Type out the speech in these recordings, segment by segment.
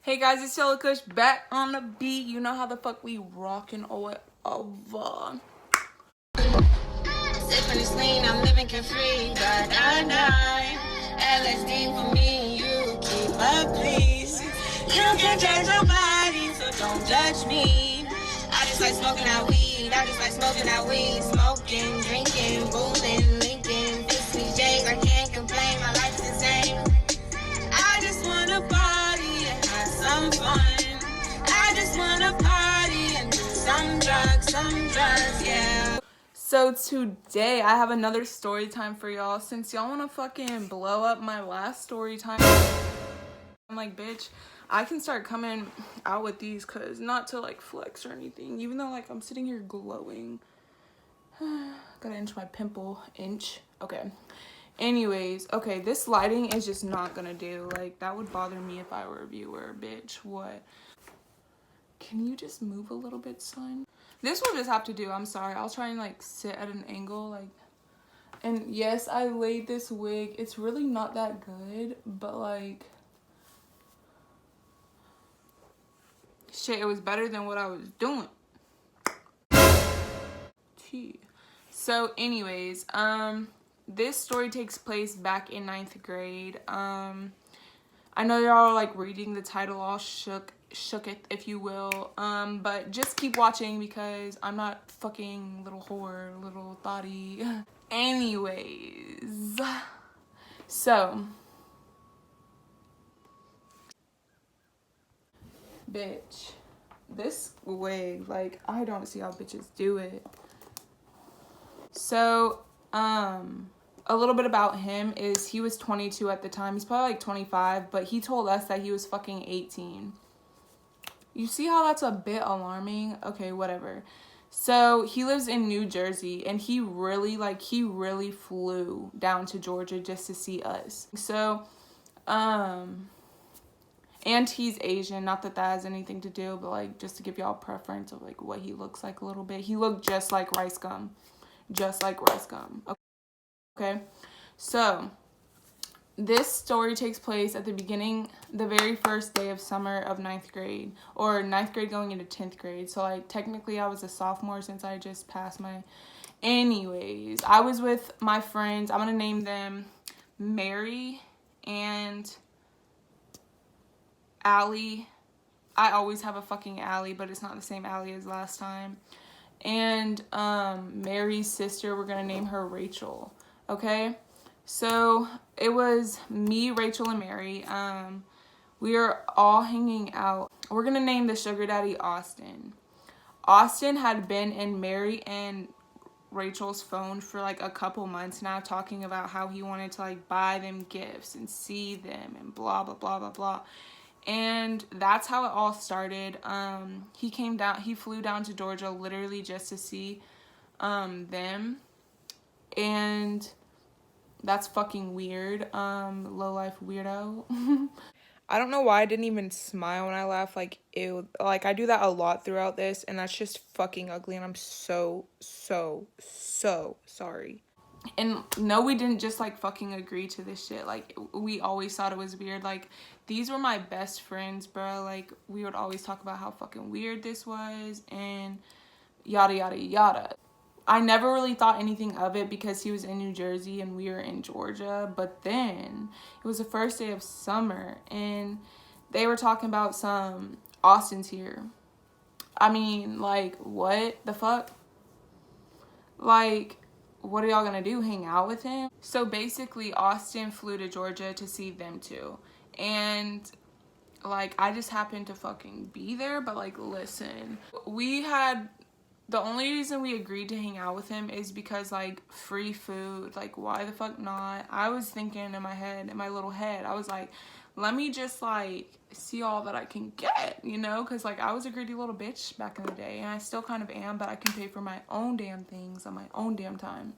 Hey guys, it's yellowkushh back on the beat. You know how the fuck we rockin' over. Sipping this lean, I'm living carefree, but LSD for me, you keep up, please. You can't judge nobody, so don't judge me. I just like smoking that weed, smoking, drinking, boozing, linking, fix me J's, I can't complain, my life's insane. I just wanna party and have some fun. I just wanna party and do some drugs, yeah. So today I have another story time for y'all. Since y'all wanna fucking blow up my last story time, I'm like, bitch, I can start coming out with these, cause not to like flex or anything, even though like I'm sitting here glowing. Gotta inch my pimple inch. Okay. Anyways, okay, this lighting is just not gonna do. Like, that would bother me if I were a viewer, bitch. What? Can you just move a little bit, son? This will just have to do. I'm sorry. I'll try and like sit at an angle, like. And yes, I laid this wig. It's really not that good, but like, shit, it was better than what I was doing. Gee. So anyways, this story takes place back in 9th grade. I know y'all are like reading the title all shooketh, if you will. But just keep watching because I'm not fucking little whore, little thotty. Anyways, so, bitch, this wig, like, I don't see how bitches do it. So, a little bit about him is he was 22 at the time. He's probably like 25, but he told us that he was fucking 18. You see how that's a bit alarming? Okay, whatever. So he lives in New Jersey, and he really flew down to Georgia just to see us. So, and he's Asian. Not that that has anything to do, but like just to give y'all a preference of like what he looks like a little bit. He looked just like rice gum. Just like rice gum. Okay, so this story takes place at the very first day of summer of 9th grade, or 9th grade going into 10th grade. So like technically I was a sophomore since I just passed my. Anyways, I was with my friends. I'm gonna name them Mary and Allie. I always have a fucking Allie, but it's not the same Allie as last time. And Mary's sister, we're gonna name her Rachel. Okay, so it was me, Rachel, and Mary. We were all hanging out. We're gonna name the sugar daddy Austin. Austin had been in Mary and Rachel's phone for like a couple months now, talking about how he wanted to like buy them gifts and see them and blah blah blah blah blah. And that's how it all started. He flew down to Georgia literally just to see them. And that's fucking weird. Low life weirdo. I don't know why I didn't even smile when I laughed. Like, ew. Like, I do that a lot throughout this, and that's just fucking ugly, and I'm so sorry. And no, we didn't just like fucking agree to this shit. Like, we always thought it was weird. Like, these were my best friends, bro. Like, we would always talk about how fucking weird this was and yada yada yada. I never really thought anything of it because he was in New Jersey and we were in Georgia. But then it was the first day of summer and they were talking about some Austin's here. I mean, like, what the fuck? Like, what are y'all gonna do? Hang out with him? So basically, Austin flew to Georgia to see them too. And like, I just happened to fucking be there. But like, listen, the only reason we agreed to hang out with him is because like free food. Like, why the fuck not? I was thinking in my little head, I was like, let me just like see all that I can get, you know, because like I was a greedy little bitch back in the day, and I still kind of am, but I can pay for my own damn things on my own damn time.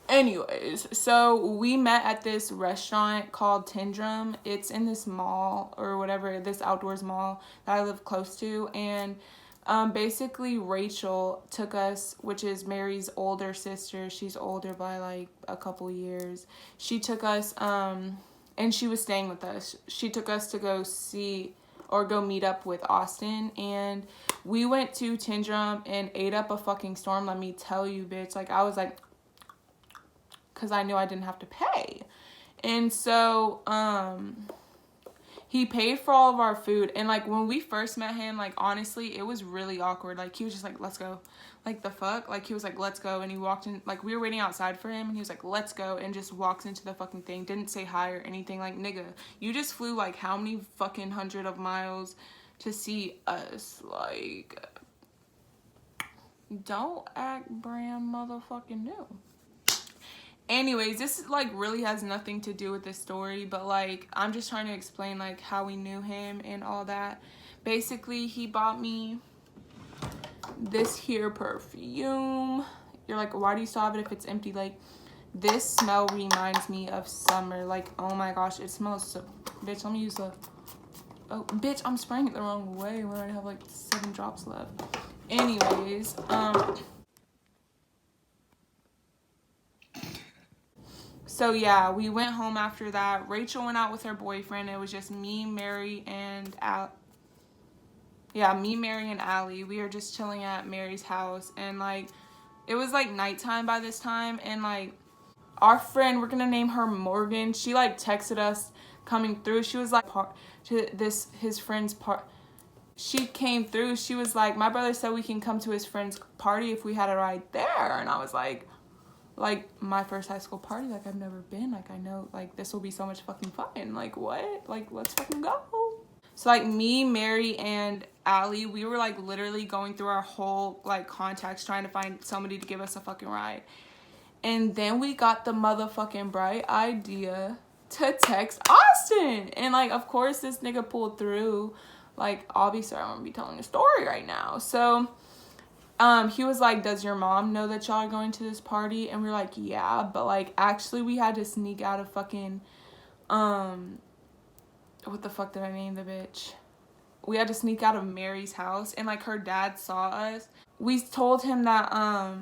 Anyways, so we met at this restaurant called Tindrum. It's in this mall or whatever, this outdoors mall that I live close to. And basically Rachel took us, which is Mary's older sister. She's older by like a couple years. She took us and she was staying with us. She took us to go meet up with Austin, and we went to Tindrum and ate up a fucking storm, let me tell you, bitch. Like, I was like, because I knew I didn't have to pay. And so, he paid for all of our food. And, like, when we first met him, like, honestly, it was really awkward. Like, he was just like, let's go. Like, the fuck? Like, he was like, let's go. And he walked in. Like, we were waiting outside for him. And he was like, let's go. And just walks into the fucking thing. Didn't say hi or anything. Like, nigga, you just flew, like, how many fucking hundred of miles to see us? Like, don't act brand motherfucking new. Anyways, this like really has nothing to do with this story, but like I'm just trying to explain like how we knew him and all that. Basically, he bought me this here perfume. You're like, why do you still have it if it's empty? Like, this smell reminds me of summer. Like, oh my gosh, it smells so... Bitch, let me use the... Oh, bitch, I'm spraying it the wrong way when I have like 7 drops left. Anyways, so yeah, we went home after that. Rachel went out with her boyfriend. It was just me, Mary, and Mary and Allie. We were just chilling at Mary's house, and like it was like nighttime by this time, and like our friend, we're gonna name her Morgan, she like texted us coming through. She was like his friend's part. She came through. She was like, my brother said we can come to his friend's party if we had a ride there. And I was like my first high school party, like I've never been, like I know like this will be so much fucking fun, like what, like let's fucking go. So like me, Mary, and Allie, we were like literally going through our whole like contacts trying to find somebody to give us a fucking ride, and then we got the motherfucking bright idea to text Austin, and like of course this nigga pulled through. Like obviously I won't be telling a story right now. So he was like, does your mom know that y'all are going to this party? And we were like, yeah, but like actually we had to sneak out of fucking what the fuck did I name the bitch? We had to sneak out of Mary's house, and like her dad saw us. We told him that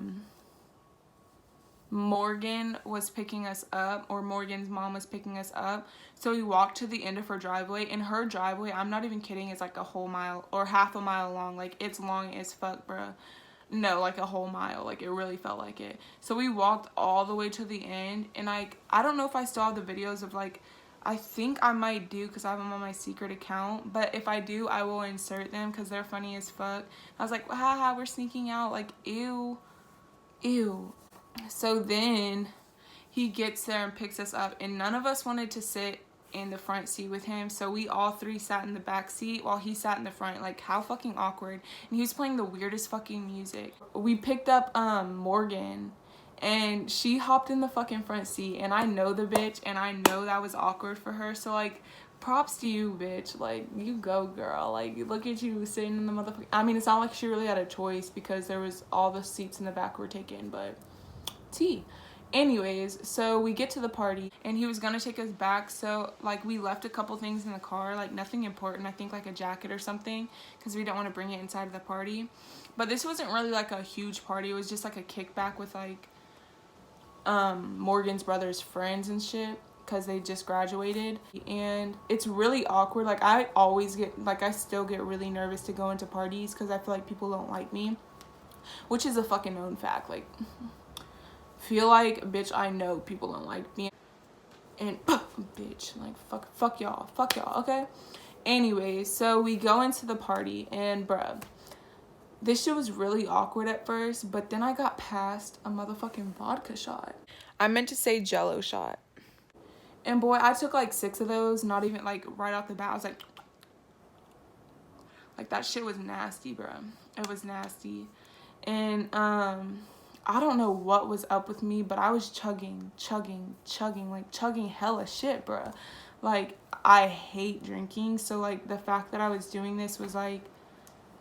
Morgan was picking us up, or Morgan's mom was picking us up. So we walked to the end of her driveway, and her driveway, I'm not even kidding, is like a whole mile or half a mile long. Like it's long as fuck, bruh. No, like a whole mile. Like it really felt like it. So we walked all the way to the end, and like I don't know if I still have the videos of like, I think I might do because I have them on my secret account, but if I do, I will insert them because they're funny as fuck. I was like, haha, we're sneaking out, like ew. So then he gets there and picks us up, and none of us wanted to sit in the front seat with him, so we all 3 sat in the back seat while he sat in the front. Like how fucking awkward. And he was playing the weirdest fucking music. We picked up Morgan, and she hopped in the fucking front seat, and I know the bitch, and I know that was awkward for her, so like props to you, bitch. Like you go, girl. Like look at you sitting in the motherfucking... I mean, it's not like she really had a choice because there was all the seats in the back were taken, but anyways, so we get to the party, and he was gonna take us back, so like we left a couple things in the car, like nothing important, I think like a jacket or something, because we didn't want to bring it inside of the party. But this wasn't really like a huge party, it was just like a kickback with like Morgan's brother's friends and shit, because they just graduated. And it's really awkward. Like I still get really nervous to go into parties because I feel like people don't like me, which is a fucking known fact. Like feel like, bitch, I know people don't like me, and bitch, like fuck y'all, okay? Anyways, so we go into the party, and bruh, this shit was really awkward at first, but then I got past a motherfucking vodka shot. I meant to say Jello shot. And boy, I took like 6 of those, not even like right off the bat. I was like that shit was nasty, bruh. It was nasty. And I don't know what was up with me, but I was chugging, like chugging hella shit, bruh. Like, I hate drinking, so like the fact that I was doing this was like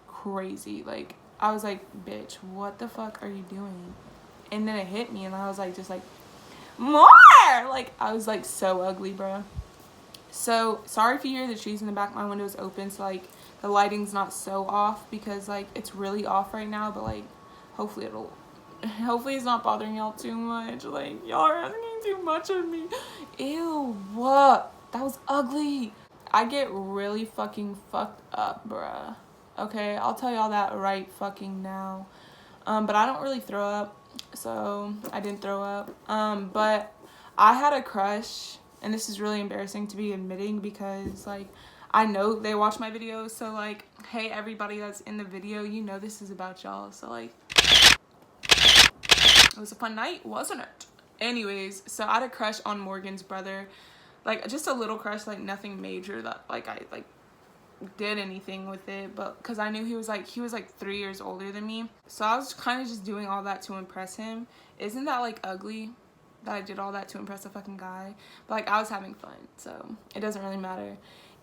crazy. Like, I was like, bitch, what the fuck are you doing? And then it hit me, and I was like, just like, more! Like, I was like so ugly, bruh. So, sorry if you hear the trees in the back. My window is open, so like the lighting's not so off because like it's really off right now, but like hopefully it's not bothering y'all too much. Like, y'all are asking too much of me. Ew, what? That was ugly. I get really fucking fucked up, bruh. Okay, I'll tell y'all that right fucking now. But I don't really throw up, so I didn't throw up. But I had a crush, and this is really embarrassing to be admitting because, like, I know they watch my videos, so, like, hey, everybody that's in the video, you know this is about y'all, so, like, it was a fun night, wasn't it? Anyways, so I had a crush on Morgan's brother, like, just a little crush, like, nothing major that, like, I, like, did anything with it, but because I knew he was like 3 years older than me, so I was kind of just doing all that to impress him. Isn't that, like, ugly that I did all that to impress a fucking guy? But, like, I was having fun, so it doesn't really matter.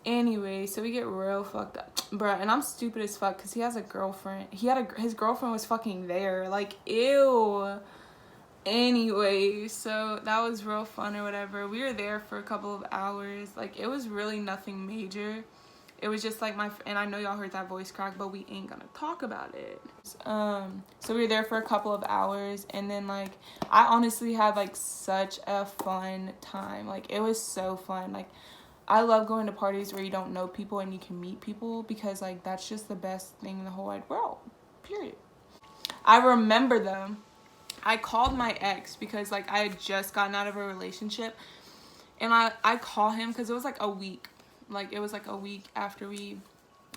Anyway, so we get real fucked up, bruh, and I'm stupid as fuck because he has a girlfriend. His girlfriend was fucking there, like, ew. Anyway, so that was real fun or whatever. We were there for a couple of hours. Like, it was really nothing major. It was just like and I know y'all heard that voice crack, but we ain't gonna talk about it. So we were there for a couple of hours, and then, like, I honestly had, like, such a fun time. Like, it was so fun. Like, I love going to parties where you don't know people and you can meet people because, like, that's just the best thing in the whole wide world, period. I remember, though, I called my ex because, like, I had just gotten out of a relationship, and I call him because it was, like, a week. Like, it was, like, a week after we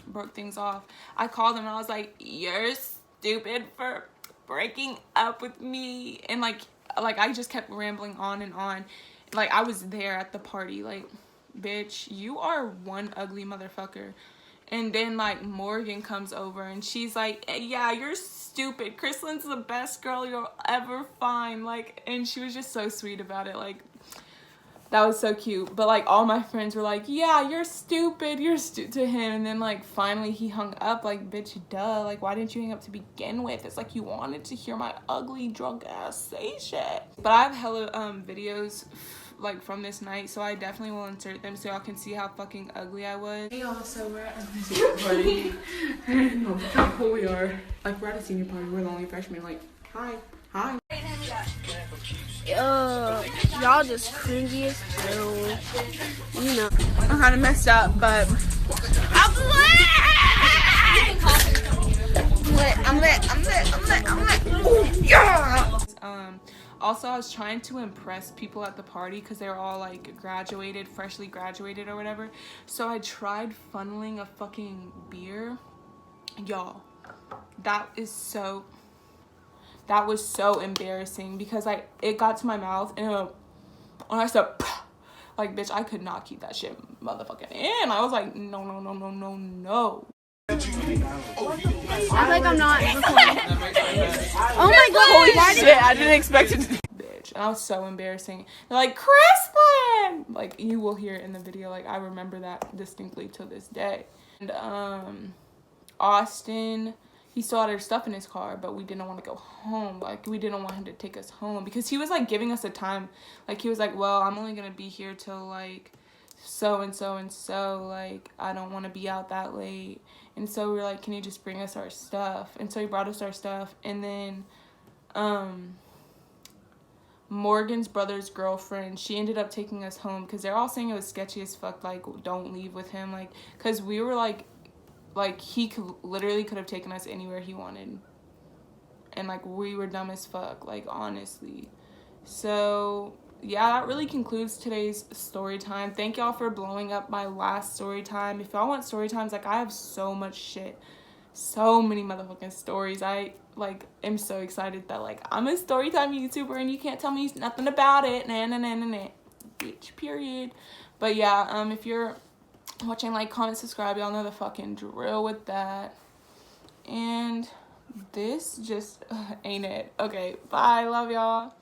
broke things off. I called him, and I was like, you're stupid for breaking up with me. And, like I just kept rambling on and on. Like, I was there at the party. Like, bitch, you are one ugly motherfucker. And then, like, Morgan comes over, and she's like, yeah, you're stupid. Krislynn's the best girl you'll ever find. Like, and she was just so sweet about it. Like, that was so cute. But, like, all my friends were like, yeah, you're stupid to him. And then, like, finally he hung up. Like, bitch, duh. Like, why didn't you hang up to begin with? It's like you wanted to hear my ugly drunk ass say shit. But I have hella videos, like, from this night, so I definitely will insert them so y'all can see how fucking ugly I was. Hey, y'all, so we're at a senior party. And look how cool we are. Like, we're at a senior party. We're the only freshmen. Like, hi. Y'all just cringy as hell. You know. I'm kind of messed up, but I'm lit. yeah. Also, I was trying to impress people at the party because they were all, like, freshly graduated or whatever. So I tried funneling a fucking beer. Y'all, that was so embarrassing because it got to my mouth and I said, like, bitch, I could not keep that shit motherfucking in. I was like, no. I feel like I'm not recording. Oh my god, holy shit, I didn't expect it to bitch. And I was so embarrassing. They're like, Krislynnn! Like, you will hear it in the video. Like, I remember that distinctly to this day. And Austin, he still had our stuff in his car, but we didn't want to go home. Like, we didn't want him to take us home because he was, like, giving us a time. Like, he was like, well, I'm only gonna be here till, like, so and so, like, I don't want to be out that late. And so we were like, can you just bring us our stuff? And so he brought us our stuff. And then Morgan's brother's girlfriend, she ended up taking us home because they're all saying it was sketchy as fuck, like, don't leave with him, like, because we were like he literally could have taken us anywhere he wanted, and, like, we were dumb as fuck, like, honestly. So yeah, that really concludes today's story time. Thank y'all for blowing up my last story time. If y'all want story times, like, I have so much shit, so many motherfucking stories. I, like, am so excited that, like, I'm a story time YouTuber and you can't tell me nothing about it. Nah. Bitch, period. But yeah, if you're watching, like, comment, subscribe. Y'all know the fucking drill with that. And this just ain't it. Okay, bye. Love y'all.